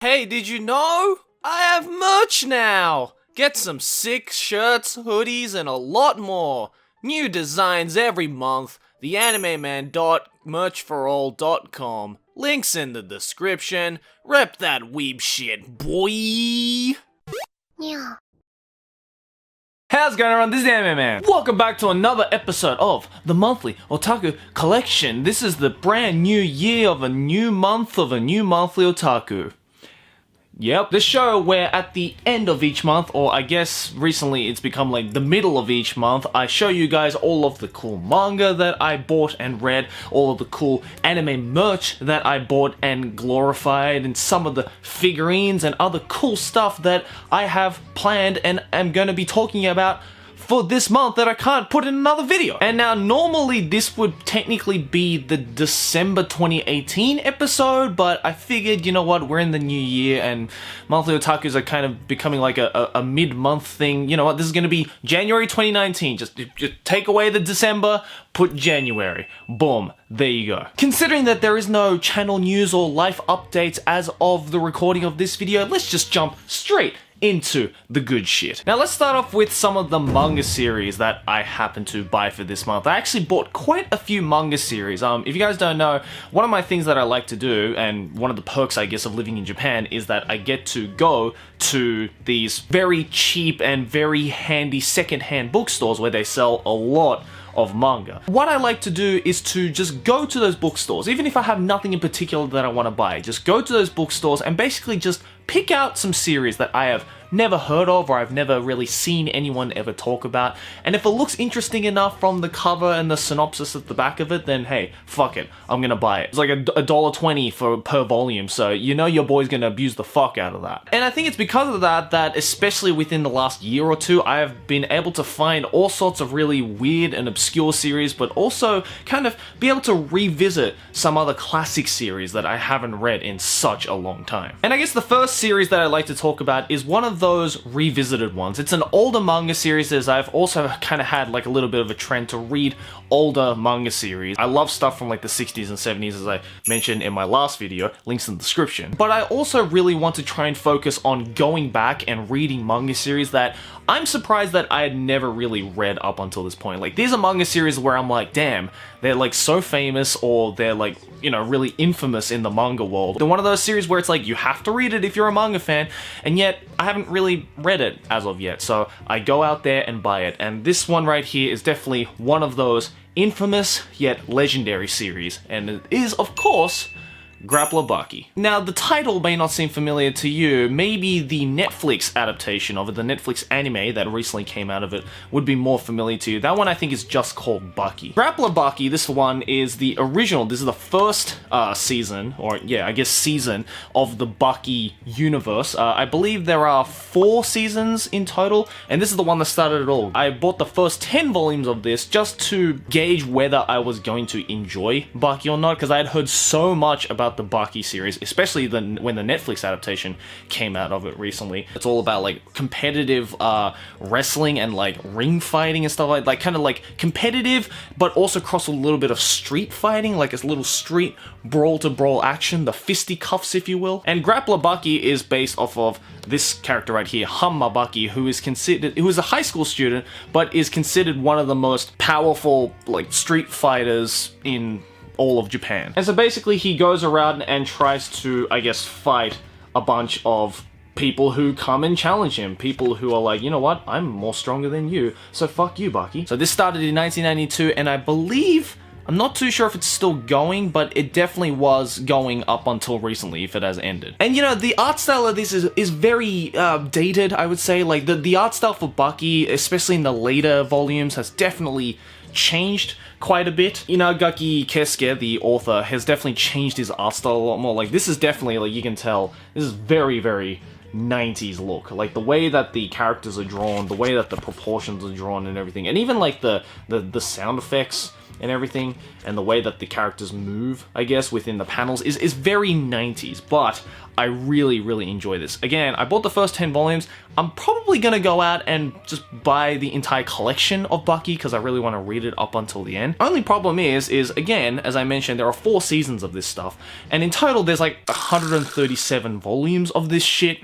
Hey, did you know? I have merch now! Get some sick shirts, hoodies, and a lot more. New designs every month. TheAnimeMan.merchforall.com. Links in the description. Rep that weeb shit, boy! Yeah. How's it going on? This is the Anime Man. Welcome back to another episode of the monthly Otaku Collection. This is the brand new year of a new month of a new monthly otaku. Yep, the show where at the end of each month, or I guess recently it's become like the middle of each month, I show you guys all of the cool manga that I bought and read, all of the cool anime merch that I bought and glorified, and some of the figurines and other cool stuff that I have planned and am going to be talking about for this month that I can't put in another video. And now normally this would technically be the December 2018 episode, but I figured, you know what, we're in the new year and monthly otakus are kind of becoming like a mid-month thing. You know what, this is going to be January 2019. Just take away the December, put January. Boom. There you go. Considering that there is no channel news or life updates as of the recording of this video, let's just jump straight into the good shit. Now let's start off with some of the manga series that I happened to buy for this month. I actually bought quite a few manga series. If you guys don't know, one of my things that I like to do, and one of the perks I guess of living in Japan, is that I get to go to these very cheap and very handy secondhand bookstores where they sell a lot of manga. What I like to do is to just go to those bookstores, even if I have nothing in particular that I want to buy, just go to those bookstores and basically just pick out some series that I have never heard of or I've never really seen anyone ever talk about, and if it looks interesting enough from the cover and the synopsis at the back of it, then hey, fuck it, I'm gonna buy it. It's like $1.20 per volume, so you know your boy's gonna abuse the fuck out of that. And I think it's because of that especially within the last year or two, I have been able to find all sorts of really weird and obscure series, but also kind of be able to revisit some other classic series that I haven't read in such a long time. And I guess the first series that I'd like to talk about is one of those revisited ones. It's an older manga series, as I've also kind of had like a little bit of a trend to read older manga series. I love stuff from like the 60s and 70s, as I mentioned in my last video, links in the description. But I also really want to try and focus on going back and reading manga series that I'm surprised that I had never really read up until this point. Like, these are manga series where I'm like, damn, they're like so famous, or they're like, you know, really infamous in the manga world. They're one of those series where it's like, you have to read it if you're a manga fan, and yet I haven't really read it as of yet, so I go out there and buy it. And this one right here is definitely one of those infamous yet legendary series, and it is, of course, Grappler Bucky. Now, the title may not seem familiar to you. Maybe the Netflix adaptation of it, the Netflix anime that recently came out of it, would be more familiar to you. That one I think is just called Bucky. Grappler Bucky, this one is the original. This is the first season, or yeah, I guess season of the Bucky universe. I believe there are 4 seasons in total, and this is the one that started it all. I bought the first 10 volumes of this just to gauge whether I was going to enjoy Bucky or not, because I had heard so much about the Bucky series, especially when the Netflix adaptation came out of it recently. It's all about like competitive wrestling and like ring fighting and stuff like kind of like competitive, but also cross a little bit of street fighting, like a little street brawl to brawl action, the fisticuffs if you will. And Grappler Bucky is based off of this character right here, Hamma Bucky, who is a high school student, but is considered one of the most powerful like street fighters in all of Japan. And so basically he goes around and tries to, I guess, fight a bunch of people who come and challenge him. People who are like, you know what, I'm more stronger than you, so fuck you, Bucky. So this started in 1992, and I believe, I'm not too sure if it's still going, but it definitely was going up until recently, if it has ended. And you know, the art style of this is very dated, I would say. Like, the art style for Bucky, especially in the later volumes, has definitely changed quite a bit. Inagaki Keisuke, the author, has definitely changed his art style a lot more. Like, this is definitely, like, you can tell, this is very, very 90s look. Like, the way that the characters are drawn, the way that the proportions are drawn and everything, and even like the sound effects and everything, and the way that the characters move, I guess, within the panels is very 90s, but I really, really enjoy this. Again, I bought the first 10 volumes. I'm probably gonna go out and just buy the entire collection of Bucky because I really want to read it up until the end. Only problem is again, as I mentioned, there are 4 seasons of this stuff, and in total there's like 137 volumes of this shit.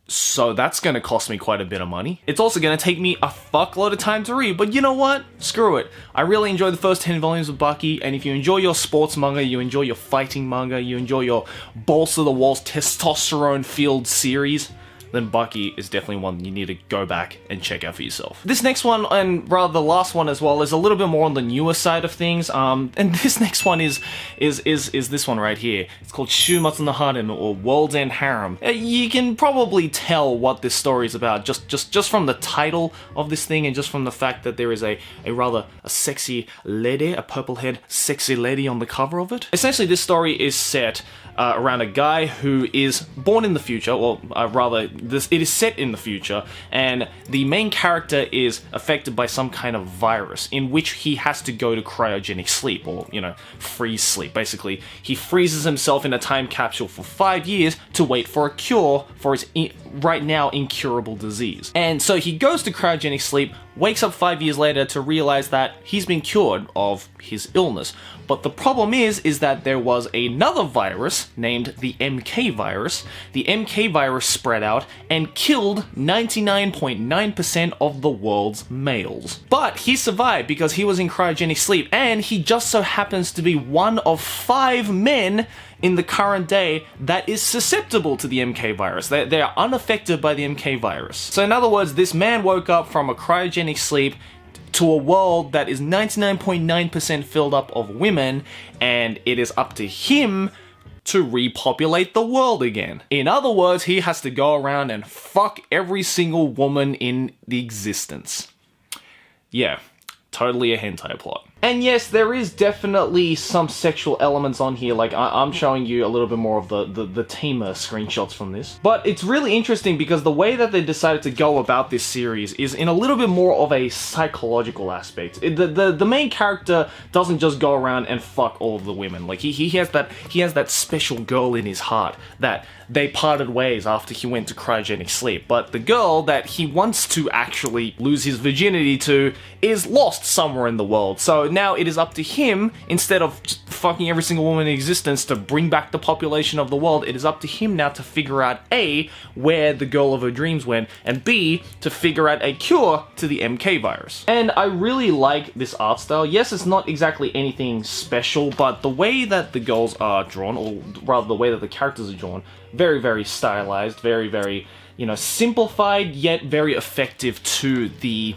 So that's gonna cost me quite a bit of money. It's also gonna take me a fuckload of time to read, but you know what? Screw it. I really enjoyed the first 10 volumes of Bucky, and if you enjoy your sports manga, you enjoy your fighting manga, you enjoy your balls to the walls testosterone filled series, then Bucky is definitely one you need to go back and check out for yourself. This next one, and rather the last one as well, is a little bit more on the newer side of things. And this next one is this one right here. It's called Shumatsu no Harem, or World's End Harem. You can probably tell what this story is about just from the title of this thing, and just from the fact that there is a rather sexy lady, a purple-haired sexy lady on the cover of it. Essentially, this story is set around a guy who is born in the future, or rather, it is set in the future, and the main character is affected by some kind of virus in which he has to go to cryogenic sleep, or, you know, freeze sleep. Basically, he freezes himself in a time capsule for 5 years to wait for a cure for his right now incurable disease. And so he goes to cryogenic sleep, wakes up 5 years later to realize that he's been cured of his illness. But the problem is that there was another virus named the MK virus. The MK virus spread out and killed 99.9% of the world's males. But he survived because he was in cryogenic sleep, and he just so happens to be one of 5 men in the current day that is susceptible to the MK virus. They are unaffected by the MK virus. So in other words, this man woke up from a cryogenic sleep to a world that is 99.9% filled up of women, and it is up to him to repopulate the world again. In other words, he has to go around and fuck every single woman in the existence. Yeah, totally a hentai plot. And yes, there is definitely some sexual elements on here, like I'm showing you a little bit more of the teamer screenshots from this. But it's really interesting because the way that they decided to go about this series is in a little bit more of a psychological aspect. The main character doesn't just go around and fuck all of the women. Like he has that special girl in his heart that they parted ways after he went to cryogenic sleep. But the girl that he wants to actually lose his virginity to is lost somewhere in the world. So now it is up to him, instead of just fucking every single woman in existence to bring back the population of the world, it is up to him now to figure out A, where the girl of her dreams went, and B, to figure out a cure to the MK virus. And I really like this art style. Yes, it's not exactly anything special, but the way that the girls are drawn, or rather the way that the characters are drawn, very, very stylized, very, very, you know, simplified, yet very effective to the,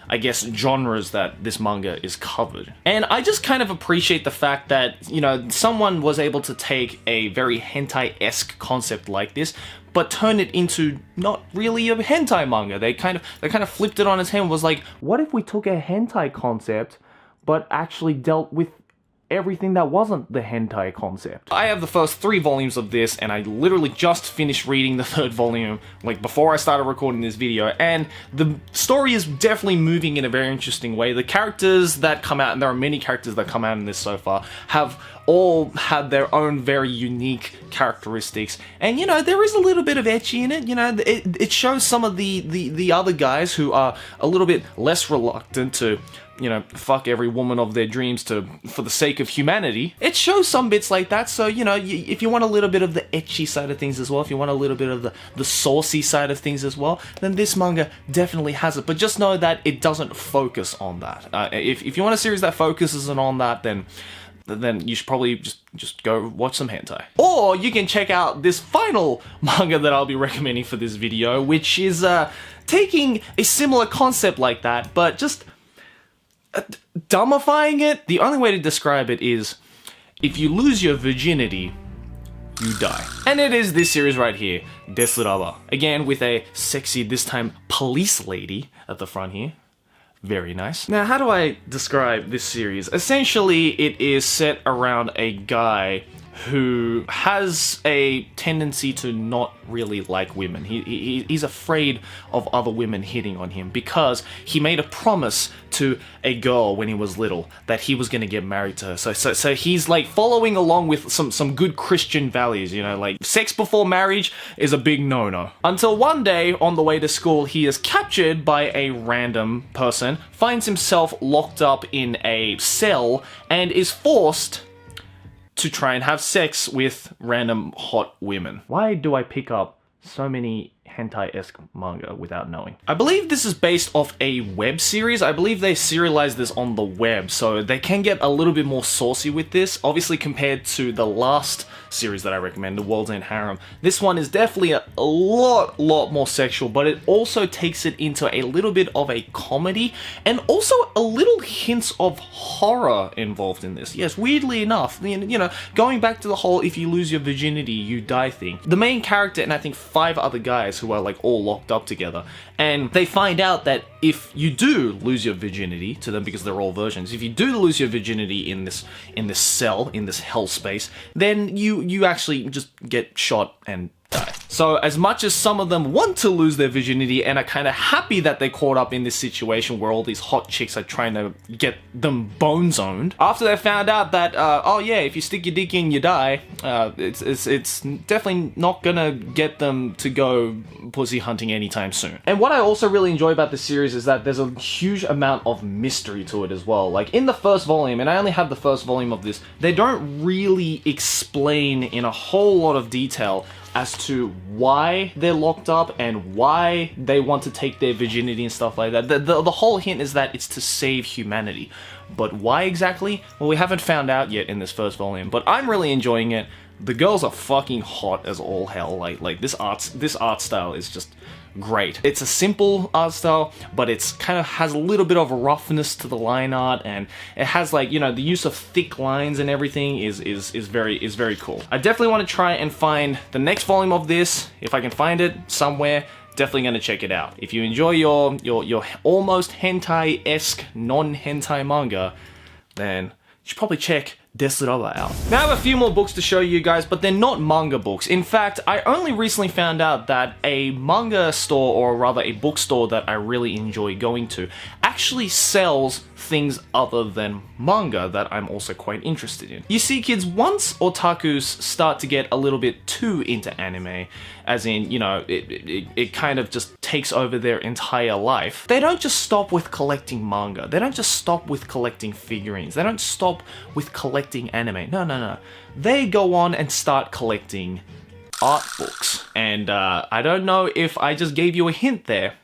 I guess, genres that this manga is covered. And I just kind of appreciate the fact that, you know, someone was able to take a very hentai-esque concept like this, but turn it into not really a hentai manga. They kind of flipped it on its head and was like, what if we took a hentai concept, but actually dealt with everything that wasn't the hentai concept? I have the first 3 volumes of this, and I literally just finished reading the 3rd volume, like, before I started recording this video, and the story is definitely moving in a very interesting way. The characters that come out, and there are many characters that come out in this so far, have all had their own very unique characteristics, and, you know, there is a little bit of ecchi in it. You know, it shows some of the other guys who are a little bit less reluctant to, you know, fuck every woman of their dreams for the sake of humanity. It shows some bits like that, so, you know, if you want a little bit of the ecchi side of things as well, if you want a little bit of the saucy side of things as well, then this manga definitely has it. But just know that it doesn't focus on that. If you want a series that focuses on that, then you should probably just go watch some hentai. Or you can check out this final manga that I'll be recommending for this video, which is taking a similar concept like that, but just dumbifying it. The only way to describe it is, if you lose your virginity, you die. And it is this series right here, Desuraba. Again, with a sexy, this time, police lady at the front here. Very nice. Now, how do I describe this series? Essentially, it is set around a guy who has a tendency to not really like women. He's afraid of other women hitting on him because he made a promise to a girl when he was little that he was going to get married to her. So he's like following along with some good Christian values, you know, like sex before marriage is a big no-no. Until one day on the way to school, he is captured by a random person, finds himself locked up in a cell, and is forced to try and have sex with random hot women. Why do I pick up so many hentai-esque manga without knowing? I believe this is based off a web series. I believe they serialized this on the web, so they can get a little bit more saucy with this. Obviously, compared to the last series that I recommend, The World's End Harem, this one is definitely a lot more sexual, but it also takes it into a little bit of a comedy, and also a little hints of horror involved in this. Yes, weirdly enough, you know, going back to the whole if you lose your virginity, you die thing. The main character and I think 5 other guys who are like all locked up together, and they find out that if you do lose your virginity to them, because they're all virgins, if you do lose your virginity in this cell, in this hell space, then you actually just get shot and die. So as much as some of them want to lose their virginity and are kind of happy that they're caught up in this situation where all these hot chicks are trying to get them bone zoned, after they found out that, oh yeah, if you stick your dick in, you die, it's definitely not gonna get them to go pussy hunting anytime soon. And what I also really enjoy about this series is that there's a huge amount of mystery to it as well. Like in the first volume, and I only have the first volume of this, they don't really explain in a whole lot of detail as to why they're locked up and why they want to take their virginity and stuff like that. The whole hint is that it's to save humanity. But why exactly? Well, we haven't found out yet in this first volume, but I'm really enjoying it. The girls are fucking hot as all hell. Like this art style is just great. It's a simple art style, but it's kind of has a little bit of a roughness to the line art, and it has, like, you know, the use of thick lines and everything is very cool. I definitely want to try and find the next volume of this. If I can find it somewhere, definitely going to check it out. If you enjoy your almost hentai-esque non-hentai manga, then you should probably check Desiraba out. Now I have a few more books to show you guys, but they're not manga books. In fact, I only recently found out that a manga store, or rather a bookstore that I really enjoy going to, actually sells things other than manga that I'm also quite interested in. You see, kids, once otakus start to get a little bit too into anime, as in, you know, it kind of just takes over their entire life, they don't just stop with collecting manga. They don't just stop with collecting figurines. They don't stop with collecting anime. No. They go on and start collecting art books. And I don't know if I just gave you a hint there,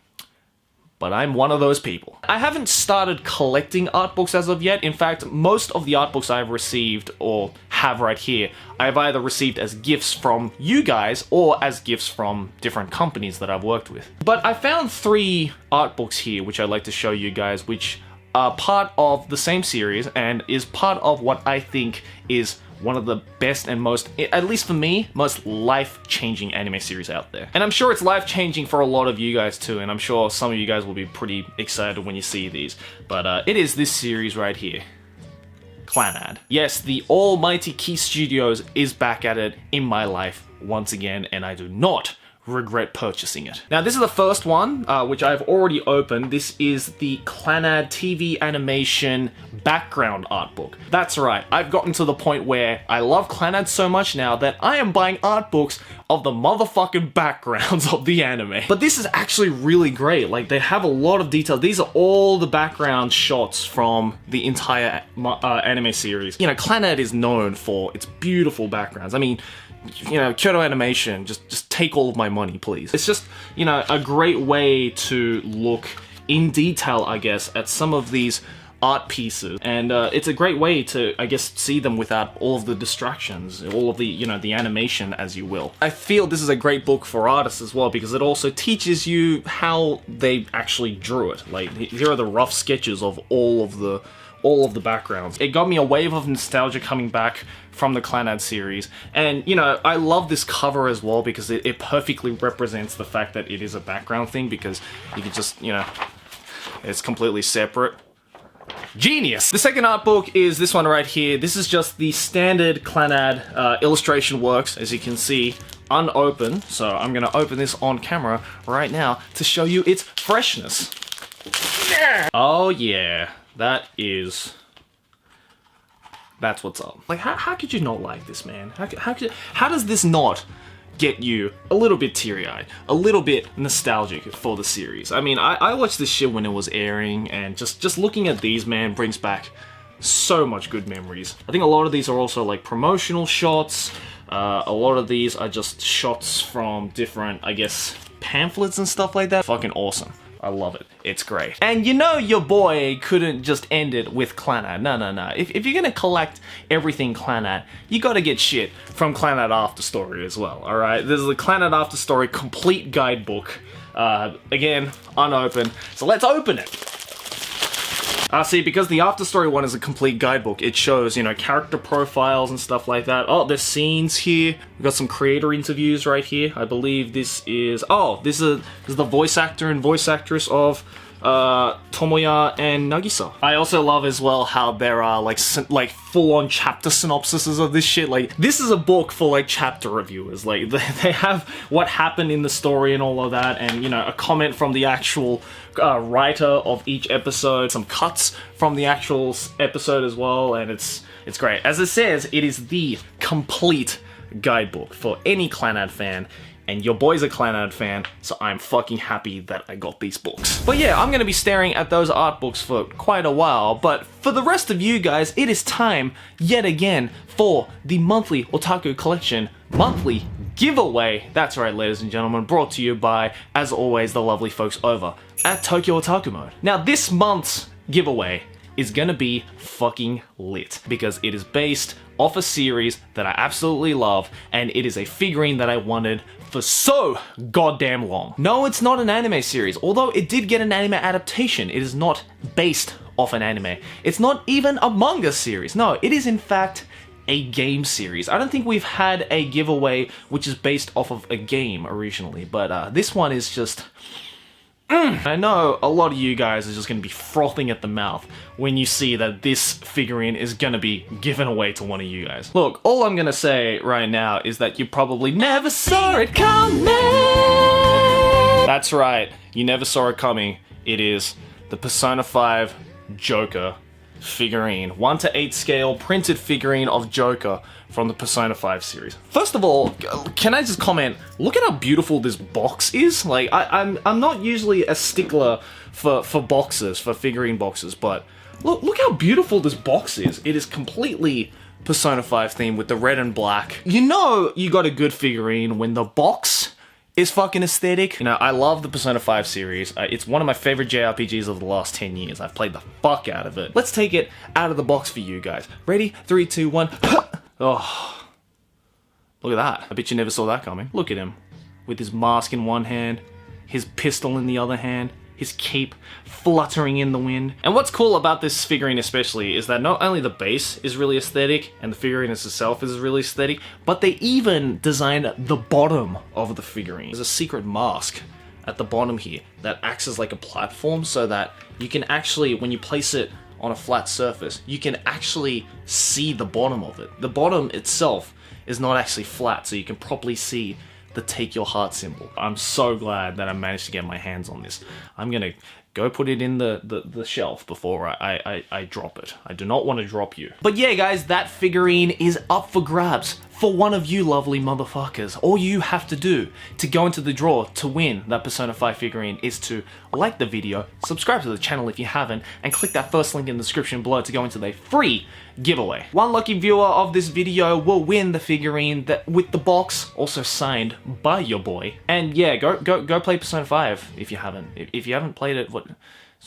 but I'm one of those people. I haven't started collecting art books as of yet. In fact, most of the art books I've received, or have right here, I've either received as gifts from you guys or as gifts from different companies that I've worked with. But I found 3 art books here, which I'd like to show you guys, which are part of the same series and is part of what I think is one of the best and most, at least for me, most life-changing anime series out there. And I'm sure it's life-changing for a lot of you guys too, and I'm sure some of you guys will be pretty excited when you see these. But it is this series right here. Clannad. Yes, the almighty Key Studios is back at it in my life once again, and I do not regret purchasing it. Now, this is the first one, which I've already opened. This is the Clannad TV animation background art book. That's right, I've gotten to the point where I love Clannad so much now that I am buying art books of the motherfucking backgrounds of the anime. But this is actually really great. Like, they have a lot of detail. These are all the background shots from the entire anime series. You know, Clannad is known for its beautiful backgrounds. I mean, you know, Kyoto Animation, just take all of my money, please. It's just, you know, a great way to look in detail, I guess, at some of these art pieces, and it's a great way to, I guess, see them without all of the distractions, all of the, you know, the animation, as you will. I feel this is a great book for artists as well, because it also teaches you how they actually drew it. Like, here are the rough sketches of all of the backgrounds. It got me a wave of nostalgia coming back from the Clannad series, and, you know, I love this cover as well, because it perfectly represents the fact that it is a background thing, because you can just, you know, it's completely separate. Genius! The second art book is this one right here. This is just the standard Clannad illustration works, as you can see, unopened. So I'm gonna open this on camera right now to show you its freshness. Oh yeah, that's what's up. Like, how could you not like this, man? How does this not get you a little bit teary-eyed, a little bit nostalgic for the series? I mean, I watched this shit when it was airing, and just looking at these, man, brings back so much good memories. I think a lot of these are also like promotional shots. A lot of these are just shots from different, I guess, pamphlets and stuff like that. Fucking awesome. I love it. It's great. And you know your boy couldn't just end it with Clannad. No. If you're gonna collect everything Clannad, you gotta get shit from Clannad After Story as well, alright? This is the Clannad After Story complete guidebook. Again, unopened. So let's open it. See, because the After Story one is a complete guidebook, it shows, you know, character profiles and stuff like that. Oh, there's scenes here. We've got some creator interviews right here. I believe this is... Oh, this is the voice actor and voice actress of Tomoya and Nagisa. I also love as well how there are like full-on chapter synopsises of this shit. Like, this is a book for like chapter reviewers. Like, they have what happened in the story and all of that, and, you know, a comment from the actual writer of each episode, some cuts from the actual episode as well, and it's great. As it says, it is the complete guidebook for any Clannad fan. And your boy's a Clannad fan, so I'm fucking happy that I got these books. But yeah, I'm gonna be staring at those art books for quite a while, but for the rest of you guys, it is time, yet again, for the monthly Otaku Collection monthly giveaway. That's right, ladies and gentlemen, brought to you by, as always, the lovely folks over at Tokyo Otaku Mode. Now, this month's giveaway is gonna be fucking lit, because it is based off a series that I absolutely love, and it is a figurine that I wanted for so goddamn long. No, it's not an anime series, although it did get an anime adaptation. It is not based off an anime. It's not even a manga series. No, it is in fact a game series. I don't think we've had a giveaway which is based off of a game originally, but this one is just... I know a lot of you guys are just going to be frothing at the mouth when you see that this figurine is going to be given away to one of you guys. Look, all I'm going to say right now is that you probably never saw it coming! That's right, you never saw it coming. It is the Persona 5 Joker figurine. 1:8 scale printed figurine of Joker from the Persona 5 series. First of all, can I just comment, look at how beautiful this box is? Like, I'm not usually a stickler for boxes, for figurine boxes, but look how beautiful this box is. It is completely Persona 5 themed with the red and black. You know you got a good figurine when the box is fucking aesthetic. You know, I love the Persona 5 series. It's one of my favorite JRPGs of the last 10 years. I've played the fuck out of it. Let's take it out of the box for you guys. Ready? 3, 2, 1. Oh, look at that. I bet you never saw that coming. Look at him. With his mask in one hand, his pistol in the other hand, his cape fluttering in the wind. And what's cool about this figurine especially is that not only the base is really aesthetic and the figurine itself is really aesthetic, but they even designed the bottom of the figurine. There's a secret mask at the bottom here that acts as like a platform so that you can actually, when you place it on a flat surface, you can actually see the bottom of it. The bottom itself is not actually flat, so you can properly see the Take Your Heart symbol. I'm so glad that I managed to get my hands on this. I'm gonna go put it in the shelf before I drop it. I do not want to drop you. But yeah, guys, that figurine is up for grabs for one of you lovely motherfuckers. All you have to do to go into the draw to win that Persona 5 figurine is to like the video, subscribe to the channel if you haven't, and click that first link in the description below to go into the free giveaway. One lucky viewer of this video will win the figurine that with the box, also signed by your boy. And yeah, go play Persona 5 if you haven't. If you haven't played it,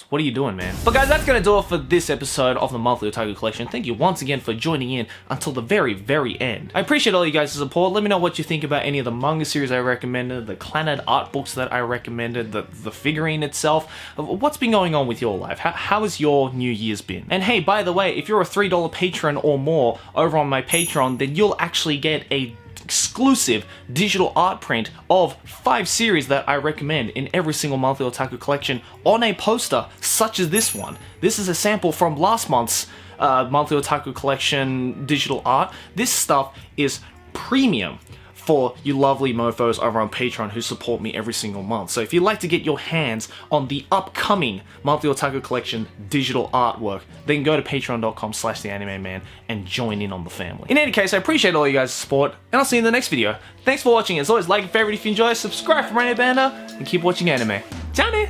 what are you doing, man? But guys, that's gonna do it for this episode of the Monthly Otaku Collection. Thank you once again for joining in until the very, very end. I appreciate all you guys' support. Let me know what you think about any of the manga series I recommended, the Clannad art books that I recommended, the figurine itself. What's been going on with your life? How has your New Year's been? And hey, by the way, if you're a $3 patron or more over on my Patreon, then you'll actually get a exclusive digital art print of 5 series that I recommend in every single monthly otaku collection on a poster such as this one. This is a sample from last month's monthly otaku collection digital art. This stuff is premium for you lovely mofos over on Patreon who support me every single month. So if you'd like to get your hands on the upcoming monthly otaku collection digital artwork, then go to patreon.com/theanimeman and join in on the family. In any case, I appreciate all you guys' support, and I'll see you in the next video. Thanks for watching. As always, like and favorite if you enjoy, subscribe for Rainy Banda, and keep watching anime. Ciao! Ne?